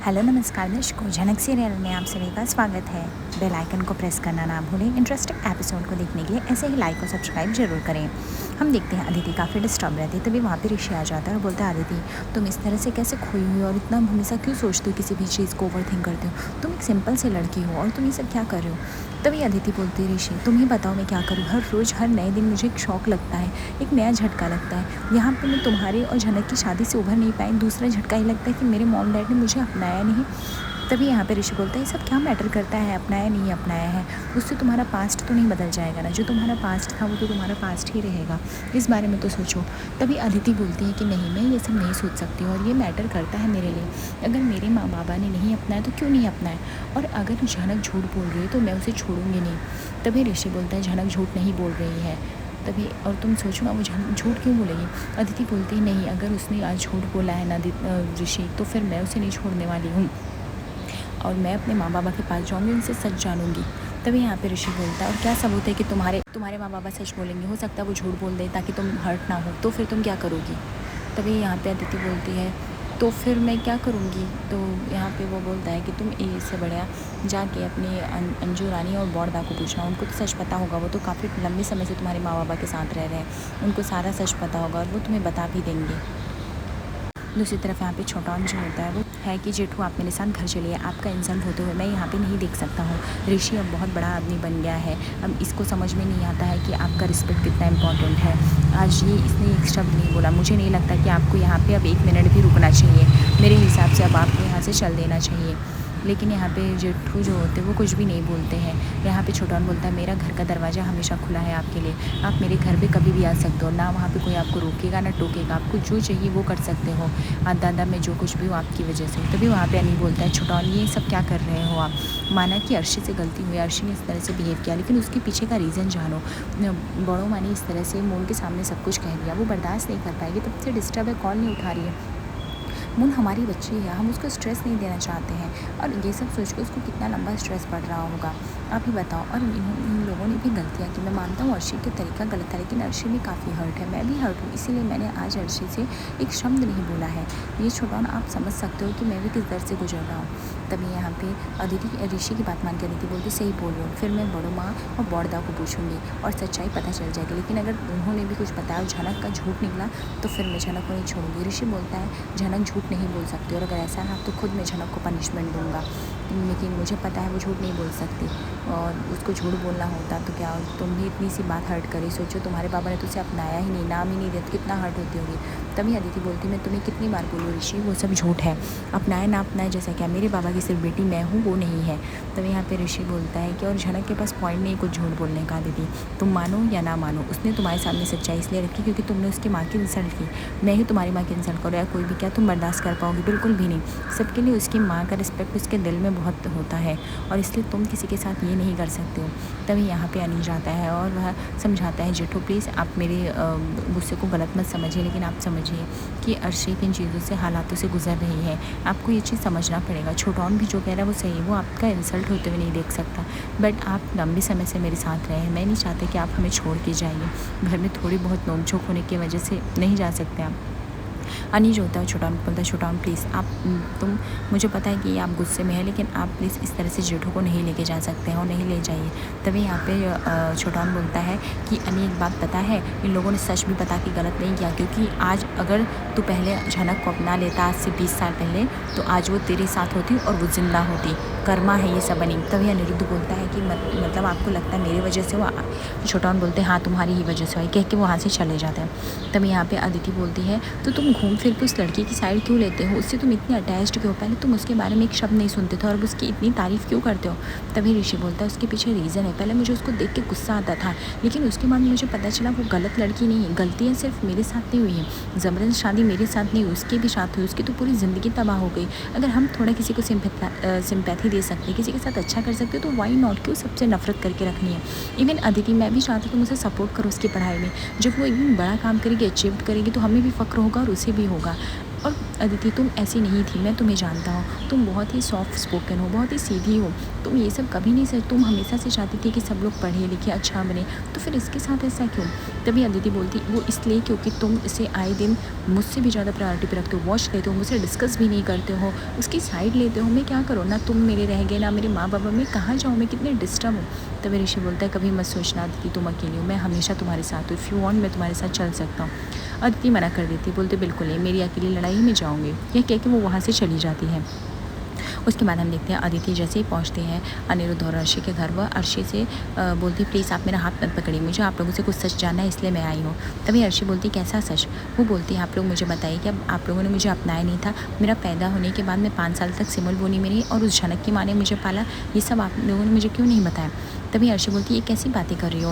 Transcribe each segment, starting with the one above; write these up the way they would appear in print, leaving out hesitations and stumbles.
Hello नमस्कार दर्शकों, झनक सीरियल में आप सभी का स्वागत है। बेल आइकन को प्रेस करना ना भूलें। इंटरेस्टिंग एपिसोड को देखने के लिए ऐसे ही लाइक और सब्सक्राइब जरूर करें। हम देखते हैं अदिति काफ़ी डिस्टर्ब रहती है, तभी वहाँ पे ऋषि आ जाता है और बोलता है अदिति तुम इस तरह से कैसे खोई हुई और इतना हमेशा क्यों सोचते हो, किसी भी चीज़ को ओवर थिंक करते हो। तुम एक सिंपल से लड़की हो और तुम ये सब क्या कर रहे हो। तभी अदिति बोलती है ऋषि तुम ही बताओ मैं क्या करूँ, हर रोज़ हर नए दिन मुझे एक शौक लगता है, एक नया झटका लगता है। यहाँ पे मैं तुम्हारे और झनक की शादी से उभर नहीं पाई, दूसरा झटका ही लगता है कि मेरे मॉम डैड ने मुझे अपनाया नहीं। तभी यहाँ पे ऋषि बोलता है ये सब क्या मैटर करता है, अपनाया नहीं अपनाया है, उससे तुम्हारा पास्ट तो नहीं बदल जाएगा ना, जो तुम्हारा पास्ट था वो तो तुम्हारा पास्ट ही रहेगा, इस बारे में तो सोचो। तभी अदिति बोलती है कि नहीं मैं ये सब नहीं सोच सकती हूँ और ये मैटर करता है मेरे लिए। अगर मेरे माँ बाबा ने नहीं अपनाया तो क्यों नहीं अपनाया, और अगर झनक झूठ बोल रही है तो मैं उसे छोड़ूंगी नहीं। तभी ऋषि बोलता है झनक झूठ नहीं बोल रही है। तभी और तुम सोचो ना वो झूठ क्यों बोलेगी। अदिति बोलती है नहीं, अगर उसने आज झूठ बोला है ना ऋषि, तो फिर मैं उसे नहीं छोड़ने वाली हूँ और मैं अपने माँ बाबा के पास जाऊँगी, उनसे सच जानूँगी। तभी यहाँ पे ऋषि बोलता है और क्या सबूत है कि तुम्हारे माँ बाबा सच बोलेंगे, हो सकता है वो झूठ बोल दे ताकि तुम हर्ट ना हो, तो फिर तुम क्या करोगी। तभी यहाँ पे अदिति बोलती है तो फिर मैं क्या करूँगी। तो यहाँ पे वो बोलता है कि तुम इससे बढ़िया जाके अपनी अंजू रानी और बौड़दा को पूछना, उनको तो सच पता होगा, वो तो काफ़ी लंबे समय से तुम्हारे माँ बाबा के साथ रह रहे हैं, उनको सारा सच पता होगा और वो तुम्हें बता भी देंगे। दूसरी तरफ यहाँ पे छोटान जो होता है वो है कि जेठू आप मेरे साथ घर चलिए, आपका इंसल्ट होते हुए मैं यहाँ पे नहीं देख सकता हूँ। ऋषि अब बहुत बड़ा आदमी बन गया है, अब इसको समझ में नहीं आता है कि आपका रिस्पेक्ट कितना इंपॉर्टेंट है। आज ये इसने एक शब्द नहीं बोला, मुझे नहीं लगता कि आपको यहाँ पे अब एक मिनट भी रुकना चाहिए, मेरे हिसाब से अब आपको यहाँ से चल देना चाहिए। लेकिन यहाँ पे जेठू जो होते हैं वो कुछ भी नहीं बोलते हैं। यहाँ पे छोटान बोलता है मेरा घर का दरवाज़ा हमेशा खुला है आपके लिए, आप मेरे घर पे कभी भी आ सकते हो, ना वहाँ पे कोई आपको रोकेगा ना टोकेगा, आपको जो चाहिए वो कर सकते हो। दादा में जो कुछ भी हो आपकी वजह से। तभी वहाँ पे अनी बोलता है छोटान ये सब क्या कर रहे हो आप। माना कि अर्शी से गलती हुई, अर्शी ने इस तरह से बिहेव किया, लेकिन उसके पीछे का रीज़न जानो। बड़ों माँ ने इस तरह से मून के सामने सब कुछ कह दिया, वो बर्दाश्त नहीं कर पाएगी, तब से डिस्टर्ब है, कॉल नहीं उठा रही है। मून हमारी बच्ची है, हम उसको स्ट्रेस नहीं देना चाहते हैं, और ये सब सोच के उसको कितना लंबा स्ट्रेस पड़ रहा होगा, आप ही बताओ। और इन लोगों ने भी गलतियाँ की, मैं मानता हूँ अर्शी का तरीका गलत था, लेकिन अर्शी भी काफ़ी हर्ट है, मैं भी हर्ट हूँ, इसीलिए मैंने आज अर्शी से एक शब्द नहीं बोला है। ये छोटा ना आप समझ सकते हो कि मैं भी किस दर्द से गुजर रहा हूँ। तभी यहाँ पे अदिति ऋषि की बात मान के अदिति बोलती सही बोल रही हूँ, फिर मैं बड़ों माँ और बौड़दा को पूछूंगी और सच्चाई पता चल जाएगी। लेकिन अगर उन्होंने भी कुछ बताया और झनक का झूठ निकला तो फिर मैं झनक को नहीं छोड़ूंगी। ऋषि बोलता है झनक झूठ नहीं बोल सकती, और अगर ऐसा है तो खुद मैं झनक को पनिशमेंट दूंगा, लेकिन मुझे पता है वो झूठ नहीं बोल सकती, और उसको झूठ बोलना होता तो क्या तुम भी इतनी सी बात हर्ट करी। सोचो तुम्हारे बाबा ने तो उसे अपनाया ही नहीं, नाम ही नहीं दिया, तो कितना हर्ट होती होगी। तभी अदिति बोलती मैं तुम्हें कितनी बार बोलूँ ऋषि, वो सब झूठ है, अपनाए ना अपनाए जैसा क्या, मेरे बाबा की सिर्फ बेटी मैं हूँ, वो नहीं है। तभी यहाँ पे ऋषि बोलता है कि और झनक के पास पॉइंट नहीं कुछ झूठ बोलने का। दीदी तुम मानो या ना मानो, उसने तुम्हारे सामने सच्चाई इसलिए रखी क्योंकि तुमने उसकी माँ की इंसल्ट की। मैं ही तुम्हारी माँ की इंसल्ट करूँ या कोई भी, क्या तुम बर्दाश्त कर पाओगी, बिल्कुल भी नहीं। सबके लिए उसकी माँ का रिस्पेक्ट उसके दिल में बहुत होता है, और इसलिए तुम किसी के साथ ये नहीं कर सकते हो। तभी यहाँ पे अनी जाता है और वह समझाता है जेठो प्लीज़ आप मेरे गुस्से को गलत मत समझिए, लेकिन आप समझिए कि अर्शी किन चीज़ों से हालातों से गुजर रही है, आपको ये चीज़ समझना पड़ेगा। छोटान भी जो कह रहा है वो सही है, वो आपका इंसल्ट होते हुए नहीं देख सकता, बट आप लंबे समय से मेरे साथ रहे हैं, मैं नहीं चाहती कि आप हमें छोड़ के जाइए। घर में थोड़ी बहुत नोकझोंक होने की वजह से नहीं जा सकते आप। अनी जो होता है छोटान को बोलता है छोटान प्लीज़ आप तुम, मुझे पता है कि आप गुस्से में है, लेकिन आप प्लीज़ इस तरह से जेठू को नहीं लेके जा सकते हैं और नहीं ले जाइए। तभी यहाँ पे छोटान बोलता है कि अनी एक बात पता है, इन लोगों ने सच भी बता के गलत नहीं किया, क्योंकि आज अगर तू पहले झनक को अपना लेता आज से 20 साल पहले, तो आज वो तेरे साथ होती और वो जिंदा होती। कर्मा है ये सब बनी। तभी अनिरुद्ध बोलता है कि मतलब आपको लगता है मेरी वजह से वो। छोटान बोलते हैं हाँ तुम्हारी ही वजह से हुई, कह के वहाँ से चले जाते हैं। तभी यहाँ पे अदिति बोलती है तो तुम घूम फिर के उस लड़की की साइड क्यों लेते हो, उससे तुम इतने अटैच्ड क्यों, पहले तुम उसके बारे में एक शब्द नहीं सुनते थे और उसकी इतनी तारीफ़ क्यों करते हो। तभी ऋषि बोलता है उसके पीछे रीज़न है, पहले मुझे उसको देख के गुस्सा आता था, लेकिन उसके बाद मुझे पता चला वो गलत लड़की नहीं है, गलतियाँ सिर्फ मेरे साथ नहीं हुई हैं, ज़बरदस्त शादी मेरे साथ नहीं हुई, उसके भी साथ हुई, उसकी तो पूरी ज़िंदगी तबाह हो गई। अगर हम थोड़ा किसी को सिंपैथी दे सकते, किसी के साथ अच्छा कर सकते तो वाई नॉट, क्यों सबसे नफरत करके रखनी है। इवन अदिति मैं भी चाहती हूँ तुम उसे सपोर्ट करो उसकी पढ़ाई में, जब वो एकदम बड़ा काम करेगी, अचीव करेगी तो हमें भी फ़क्र होगा और उसे भी होगा। और अदिति तुम ऐसी नहीं थी, मैं तुम्हें जानता हूँ, तुम बहुत ही सॉफ्ट स्पोकन हो, बहुत ही सीधी हो, तुम ये सब कभी नहीं सच, तुम हमेशा से चाहती थी कि सब लोग पढ़े लिखे अच्छा बने, तो फिर इसके साथ ऐसा क्यों? तभी अदिति बोलती वो इसलिए क्योंकि तुम इसे आए दिन मुझसे भी ज़्यादा प्रायोरिटी पे रखते हो, वॉच लेते हो, मुझसे डिस्कस भी नहीं करते हो, उसकी साइड लेते हो। मैं क्या करूँ, ना तुम मेरे रह गए ना मेरे माँ बाबा, मैं कहाँ जाऊँ, मैं कितने डिस्टर्ब हूँ। तभी ऋषि बोलता है कभी मत सोचना अदिति तुम अकेली हो, मैं हमेशा तुम्हारे साथ हूँ, इफ़ यू वांट मैं तुम्हारे साथ चल सकता हूँ। अदिति मना कर देती, बोलते बिल्कुल नहीं, मेरी अकेली लड़ाई में जाऊँगी। यह कह के वो वहाँ से चली जाती है। उसके बाद हम देखते हैं अदिति जैसे ही पहुंचते हैं अनिरुद्ध और अर्शी के घर, वह अर्शी से बोलती प्लीज़ आप मेरा हाथ मत पकड़िए, मुझे आप लोगों से कुछ सच जानना है इसलिए मैं आई हूँ। तभी अर्शी बोलती कैसा सच? वो बोलती है आप लोग मुझे बताइए कि अब आप लोगों ने मुझे अपनाया नहीं था, मेरा पैदा होने के बाद मैं 5 साल तक सिमल बोनी में रही और उस झनक की माँ ने मुझे पाला, ये सब आप लोगों ने मुझे क्यों नहीं बताया? तभी अर्शी बोलती ये कैसी बातें कर रही हो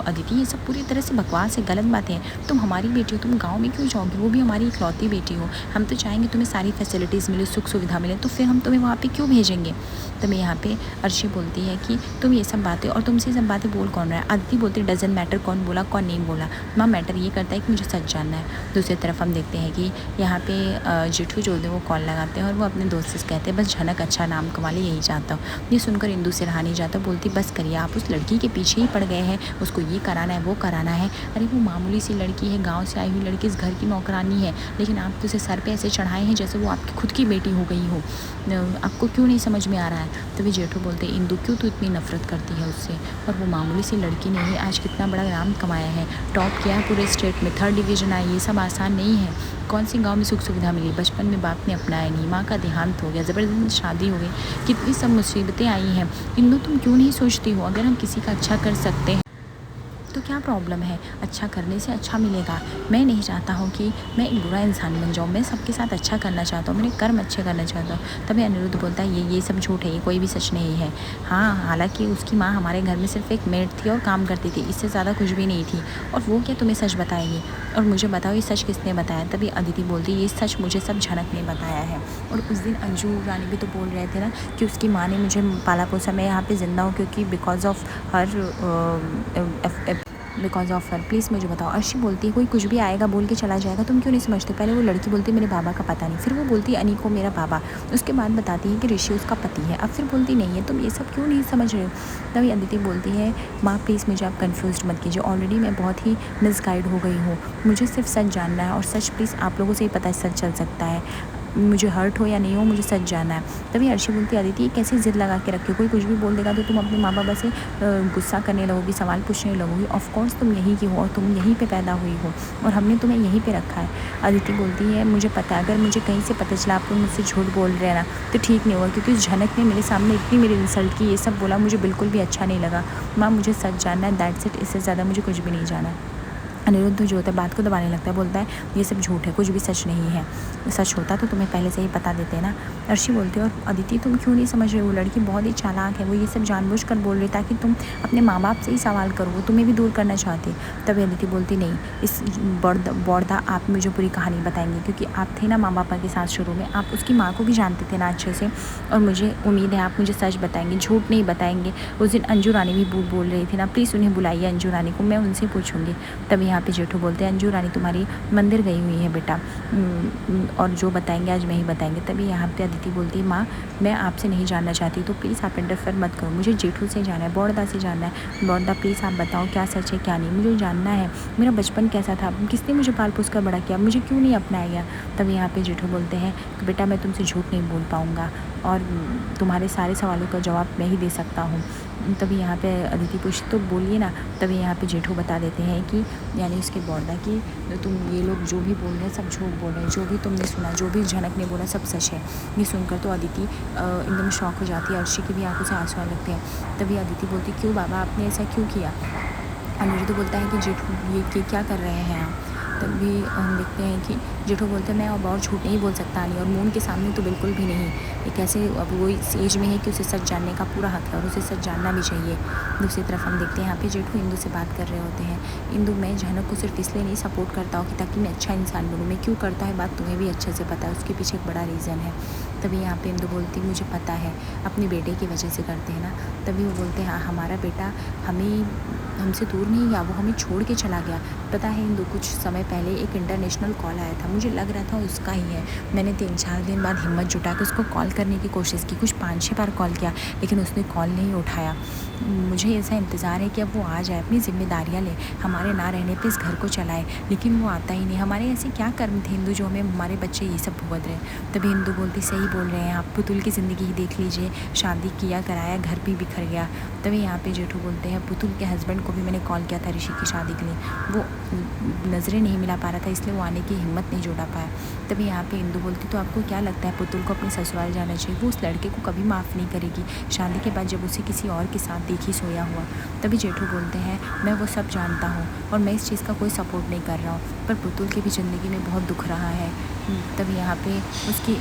अदिति, ये सब पूरी तरह से बकवास है, गलत बातें हैं। तुम हमारी बेटी हो, तुम गाँव में क्यों जाओगी, वो भी हमारी इकलौती बेटी हो, हम तो चाहेंगे तुम्हें सारी फैसिलिटीज़ मिले, सुख सुविधा मिले, तो फिर हम तुम्हें वहाँ पे क्यों भेजेंगे? तभी यहाँ पे अर्शी बोलती है कि तुम ये सब बातें, और तुमसे सब बातें बोल कौन रहा है? अदिति बोलती डजन मैटर कौन बोला कौन नहीं बोला, माँ मैटर ये करता है कि मुझे सच जानना है। दूसरी तरफ हम देखते हैं कि यहाँ पे जेठू जो है वो कॉल लगाते हैं और वो अपने दोस्त से कहते हैं बस झनक अच्छा नाम कमा ले, यही चाहता हूँ। ये सुनकर इंदू से रहा नहीं जाता, बोलती बस करिए, आप उस लड़की के पीछे ही पड़ गए हैं, उसको ये कराना है वो कराना है। अरे वो मामूली सी लड़की है, गाँव से आई हुई लड़की, इस घर की नौकरानी है, लेकिन आप तो उसे सर पे ऐसे चढ़ाए हैं जैसे वो आपकी खुद की बेटी हो गई हो। आपको क्यों नहीं समझ में आ रहा है? तभी जेठू बोलते इंदू क्यों तू इतनी नफरत करती है उससे, और वो मामूली सी लड़की नहीं है, आज कितना बड़ा नाम कमाया है, टॉप किया है पूरे स्टेट में, 3rd डिवीज़न आई, ये सब आसान नहीं है। कौन सी गांव में सुख सुविधा मिली, बचपन में बाप ने अपनाया नहीं, माँ का देहांत हो गया, ज़बरदस्त शादी हो गई, कितनी सब मुसीबतें आई हैं। इंदू तुम क्यों नहीं सोचती हो अगर हम किसी का अच्छा कर सकते हैं तो क्या प्रॉब्लम है, अच्छा करने से अच्छा मिलेगा। मैं नहीं चाहता हूँ कि मैं एक बुरा इंसान बन जाऊँ, मैं सबके साथ अच्छा करना चाहता हूँ, मेरे कर्म अच्छे करना चाहता हूँ। तभी अनिरुद्ध बोलता है ये सब झूठ है, ये कोई भी सच नहीं है। हाँ, हालांकि उसकी माँ हमारे घर में सिर्फ एक मेड थी और काम करती थी, इससे ज़्यादा कुछ भी नहीं थी, और वो क्या तुम्हें सच बताएगी? और मुझे बताओ ये सच किसने बताया? तभी अदिति बोलती ये सच मुझे सब झनक ने बताया है। और उस दिन अंजू रानी भी तो बोल रहे थे ना कि उसकी माँ ने मुझे पाला पोसा, मैं यहाँ पे ज़िंदा हूँ क्योंकि बिकॉज ऑफ हर प्लीज़ मुझे बताओ। अर्शी बोलती है कोई कुछ भी आएगा बोल के चला जाएगा, तुम क्यों नहीं समझते? पहले वो लड़की बोलती है मेरे बाबा का पता नहीं, फिर वो बोलती है अनी को मेरा बाबा, उसके बाद बताती है कि ऋषि उसका पति है, अब फिर बोलती नहीं है, तुम ये सब क्यों नहीं समझ रहे हो? तभी अदिति बोलती है माँ प्लीज़ मुझे आप कन्फ्यूज़ मत कीजिए, ऑलरेडी मैं बहुत ही मिसगाइड हो गई हूँ, मुझे सिर्फ सच जानना है, और सच प्लीज़ आप लोगों से ही पता सच चल सकता है, मुझे हर्ट हो या नहीं हो, मुझे सच जानना है। तभी अर्शी बोलती है अदिति कैसी ज़िद लगा के रखी हो, कोई कुछ भी बोल देगा तो तुम अपने माँ बाबा से गुस्सा करने लगोगी, सवाल पूछने लगोगी, ऑफकोर्स तुम यहीं की हो और तुम यहीं पे पैदा हुई हो और हमने तुम्हें यहीं पे रखा है। अदिति बोलती है मुझे पता है, अगर मुझे कहीं से पता चला आप लोग मुझसे झूठ बोल रहे हैं ना तो ठीक नहीं होगा, क्योंकि उस झनक ने मेरे सामने इतनी मेरी इंसल्ट की, ये सब बोला, मुझे बिल्कुल भी अच्छा नहीं लगा। माँ मुझे सच जानना है, दैट्स इट, इससे ज़्यादा मुझे कुछ भी नहीं जाना। अनिरुद्ध जो होता है बात को दबाने लगता है, बोलता है ये सब झूठ है, कुछ भी सच नहीं है, सच होता तो तुम्हें पहले से ही बता देते ना। अर्शी बोलती है और अदिति तुम क्यों नहीं समझ रहे हो, लड़की बहुत ही चालाक है, वो ये सब जानबूझकर बोल रही ताकि तुम अपने माँ बाप से ही सवाल करो, वो तुम्हें भी दूर करना चाहते। तभी अदिति बोलती नहीं, इस बौरदा आप मुझे पूरी कहानी बताएंगे, क्योंकि आप थे ना माँ बापा के साथ शुरू में, आप उसकी माँ को भी जानते थे ना अच्छे से, और मुझे उम्मीद है आप मुझे सच बताएंगे, झूठ नहीं बताएंगे। उस दिन अंजू रानी भी बोल रही थी ना, प्लीज़ उन्हें बुलाइए, अंजू रानी को, मैं उनसे पूछूंगी। तभी यहाँ पे जेठू बोलते हैं अंजू रानी तुम्हारी मंदिर गई हुई है बेटा, और जो बताएंगे आज मैं ही बताएंगे। तभी यहाँ पे अदिति बोलती है माँ मैं आपसे नहीं जानना चाहती, तो प्लीज़ आप इंटरफेयर मत करो, मुझे जेठू से जाना है, बौरदा से जानना है। बौरदा प्लीज़ आप बताओ क्या सच है क्या नहीं, मुझे जानना है, मेरा बचपन कैसा था, किसने मुझे पाल पोस कर बड़ा किया, मुझे क्यों नहीं अपनाया गया। तभी यहाँ पे जेठू बोलते हैं कि बेटा मैं तुमसे झूठ नहीं बोल पाऊँगा और तुम्हारे सारे सवालों का जवाब मैं ही दे सकता हूँ। तभी यहाँ पे अदिति पूछती तो बोलिए ना। तभी यहाँ पे जेठू बता देते हैं कि यानी उसके बौरदा कि तुम ये लोग जो भी बोल रहे हैं सब झूठ बोल रहे हैं, जो भी तुमने सुना, जो भी झनक ने बोला सब सच है। ये सुनकर तो अदिति एकदम शॉक हो जाती है, अर्शी की भी आंखों से आंसू आने लगते हैं। तभी अदिति बोलती क्यों बाबा आपने ऐसा क्यों किया? अनिरुद्ध बोलता है कि जेठू ये क्या कर रहे हैं आप? तभी हम देखते हैं कि जेठू बोलते हैं मैं अब और झूठ नहीं बोल सकता नहीं, और मून के सामने तो बिल्कुल भी नहीं। ये कैसे, अब वो इस एज में है कि उसे सच जानने का पूरा हक है और उसे सच जानना भी चाहिए। दूसरी तरफ हम देखते हैं यहाँ पे जेठू इंदू से बात कर रहे होते हैं। इंदू मैं झनक को सिर्फ इसलिए नहीं सपोर्ट करता हूँ कि ताकि मैं अच्छा इंसान बनूँ, मैं क्यों करता है बात तुम्हें भी अच्छे से पता है, उसके पीछे एक बड़ा रीज़न है। तभी यहाँ पे इंदू बोलती मुझे पता है, अपने बेटे की वजह से करते हैं ना। तभी वो बोलते हैं हाँ हमारा बेटा हमें हमसे दूर नहीं गया, वो हमें छोड़ के चला गया। पता है इंदु, कुछ समय पहले एक इंटरनेशनल कॉल आया था, मुझे लग रहा था उसका ही है। मैंने 3-4 दिन बाद हिम्मत जुटा के उसको कॉल करने की कोशिश की, कुछ 5-6 बार कॉल किया, लेकिन उसने कॉल नहीं उठाया। मुझे ऐसा इंतज़ार है कि अब वो आ जाए, अपनी ज़िम्मेदारियाँ ले, हमारे ना रहने पे इस घर को चलाए, लेकिन वो आता ही नहीं। हमारे ऐसे क्या कर्म थे इंदु, जो हमें हमारे बच्चे ये सब भुगत रहे हैं। तभी इंदु बोलती, सही बोल रहे हैं आप, पुतुल की ज़िंदगी ही देख लीजिए, शादी किया कराया, घर भी बिखर गया। तभी यहाँ पे जेठू बोलते हैं, पुतुल के हस्बैंड को भी मैंने कॉल किया था ऋषि की शादी के लिए, वो नज़रें नहीं मिला पा रहा था, इसलिए वो आने की हिम्मत नहीं जुटा पाया। तभी यहाँ पे इंदु बोलती, तो आपको क्या लगता है पुतुल को अपने ससुराल जाना चाहिए? वो उस लड़के को कभी माफ़ नहीं करेगी, शादी के बाद जब उसे किसी और के साथ देखी सोया हुआ। तभी जेठू बोलते हैं, मैं वो सब जानता हूँ और मैं इस चीज़ का कोई सपोर्ट नहीं कर रहा हूँ, पर पुतुल की भी ज़िंदगी में बहुत दुख रहा है। तभी यहाँ पे उसकी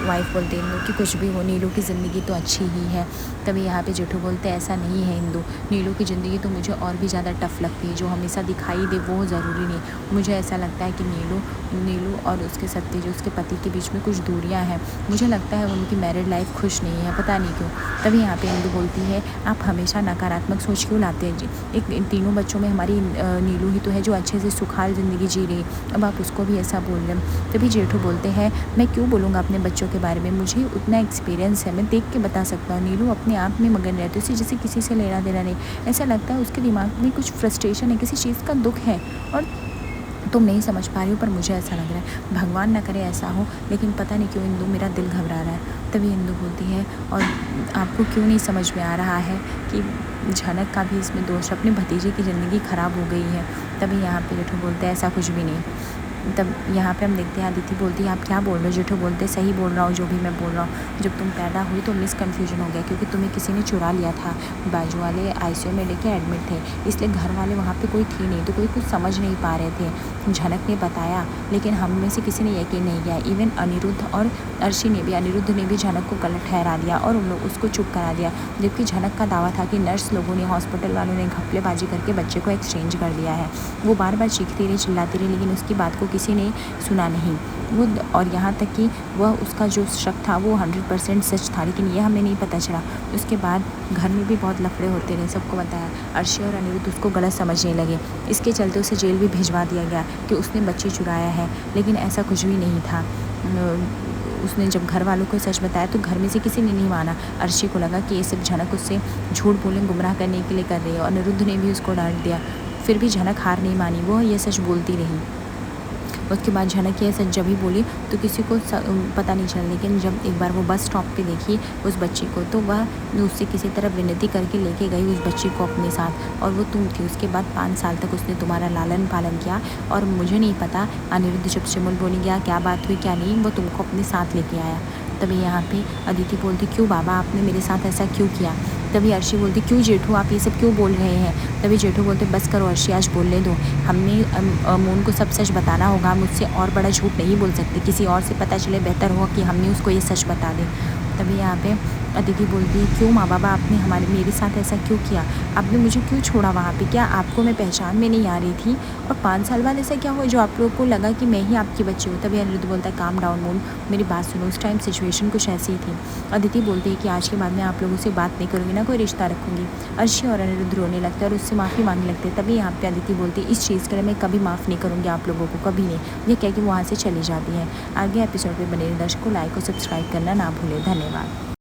वाइफ बोलते हैं इंदु कि कुछ भी हो, नीलू की ज़िंदगी तो अच्छी ही है। तभी यहाँ पे जेठू बोलते हैं, ऐसा नहीं है इंदु, नीलू की ज़िंदगी तो मुझे और भी ज़्यादा टफ लगती है, जो हमेशा दिखाई दे वो ज़रूरी नहीं। मुझे ऐसा लगता है कि नीलू और उसके सत्य, जो उसके पति के बीच में कुछ दूरियां हैं, मुझे लगता है उनकी मैरिड लाइफ खुश नहीं है, पता नहीं क्यों। तभी यहाँ पे इंदु बोलती है, आप हमेशा नकारात्मक सोच क्यों लाते हैं जी? इन तीनों बच्चों में हमारी नीलू ही तो है जो अच्छे से सुखाल ज़िंदगी जी रही, अब आप उसको भी ऐसा बोल रहे हैं। तभी जेठू बोलते हैं, मैं क्यों बोलूँगा अपने बच्चों के बारे में, मुझे उतना एक्सपीरियंस है, मैं देख के बता सकता हूँ। नीलू अपने आप में मगन रहती है, उसे जैसे किसी से लेना देना नहीं। ऐसा लगता है उसके दिमाग में कुछ फ्रस्ट्रेशन है, किसी चीज़ का दुख है, और तुम नहीं समझ पा रही हो, पर मुझे ऐसा लग रहा है। भगवान ना करे ऐसा हो, लेकिन पता नहीं क्यों इंदु, मेरा दिल घबरा रहा है। तभी इंदु बोलती है, और आपको क्यों नहीं समझ में आ रहा है कि झनक का भी इसमें दोष, अपने भतीजे की ज़िंदगी ख़राब हो गई है। तभी यहाँ पे जेठू बोलते हैं, ऐसा कुछ भी नहीं। तब यहाँ पे हम देखते हैं अदिति बोलती है, आप क्या बोल रहे हो? जेठू बोलते, सही बोल रहा हूँ जो भी मैं बोल रहा हूँ। जब तुम पैदा हुई तो मिसकन्फ्यूजन हो गया, क्योंकि तुम्हें किसी ने चुरा लिया था। बाजू वाले आईसीयू में लेके एडमिट थे, इसलिए घर वाले वहाँ पे कोई थी नहीं, तो कोई कुछ समझ नहीं पा रहे थे। झनक ने बताया, लेकिन हम में से किसी ने यकीन नहीं किया। इवन अनिरुद्ध और अर्शी ने भी, अनिरुद्ध ने भी झनक को गलत ठहरा दिया और उन लोग उसको चुप करा दिया, जबकि झनक का दावा था कि नर्स लोगों ने, हॉस्पिटल वालों ने घपलेबाजी करके बच्चे को एक्सचेंज कर दिया है। वो बार बार चीखती रही, चिल्लाती रही, लेकिन उसकी बात को किसी ने सुना नहीं। वो, और यहाँ तक कि वह, उसका जो शक था वो 100% सच था, लेकिन ये हमें नहीं पता चला। उसके बाद घर में भी बहुत लफड़े होते रहे, सबको बताया। अर्शी और अनिरुद्ध उसको गलत समझने लगे, इसके चलते उसे जेल भी भिजवा दिया गया कि उसने बच्चे चुराया है, लेकिन ऐसा कुछ भी नहीं था। उसने जब घर वालों को सच बताया तो घर में से किसी ने नहीं माना। अर्शी को लगा कि ये सिर्फ झनक उससे झूठ बोले, गुमराह करने के लिए कर रही है, और अनिरुद्ध ने भी उसको डांट दिया। फिर भी झनक हार नहीं मानी, वो ये सच बोलती रही। उसके बाद झनक ये सच जब ही बोली तो किसी को पता नहीं चला, लेकिन जब एक बार वो बस स्टॉप पे देखी उस बच्ची को, तो वह उससे किसी तरह विनती करके लेके गई उस बच्ची को अपने साथ, और वो तुम थी। उसके बाद 5 साल तक उसने तुम्हारा लालन पालन किया, और मुझे नहीं पता अनिरुद्ध जब शिमुल बोली गया क्या बात हुई क्या नहीं, वो तुमको अपने साथ लेके आया। तभी यहाँ पे अदिति बोलती, क्यों बाबा, आपने मेरे साथ ऐसा क्यों किया? तभी अर्शी बोलती, क्यों जेठू, आप ये सब क्यों बोल रहे हैं? तभी जेठू बोलते, बस करो अर्शी, आज बोलने दो। हमने मोन को सब सच बताना होगा, मुझसे और बड़ा झूठ नहीं बोल सकते, किसी और से पता चले, बेहतर होगा कि हमने उसको ये सच बता दें। तभी यहाँ पे अदिति बोलती है, क्यों माँ बाबा, आपने मेरे साथ ऐसा क्यों किया? आपने मुझे क्यों छोड़ा वहाँ पे? क्या आपको मैं पहचान में नहीं आ रही थी? और 5 साल बाद ऐसा क्या हुआ जो आप लोगों को लगा कि मैं ही आपकी बच्ची हूँ? तभी अनिरुद्ध बोलता है, काम डाउन मोन, मेरी बात सुनो, उस टाइम सिचुएशन कुछ ऐसी ही थी। अदिति बोलती है कि आज के बाद मैं आप लोगों से बात नहीं करूँगी, ना कोई रिश्ता रखूँगी। अर्शी और अनिरुद्ध रोने लगते हैं और उससे माफ़ी मांगने लगते हैं। तभी यहाँ पे अदिति बोलती है, इस चीज़ के लिए मैं कभी माफ़ नहीं करूँगी आप लोगों को, कभी नहीं। ये कह के वहाँ से चली जाती है। आगे एपिसोड पर बने दर्शकों, लाइक और सब्सक्राइब करना ना भूलें। धन्यवाद।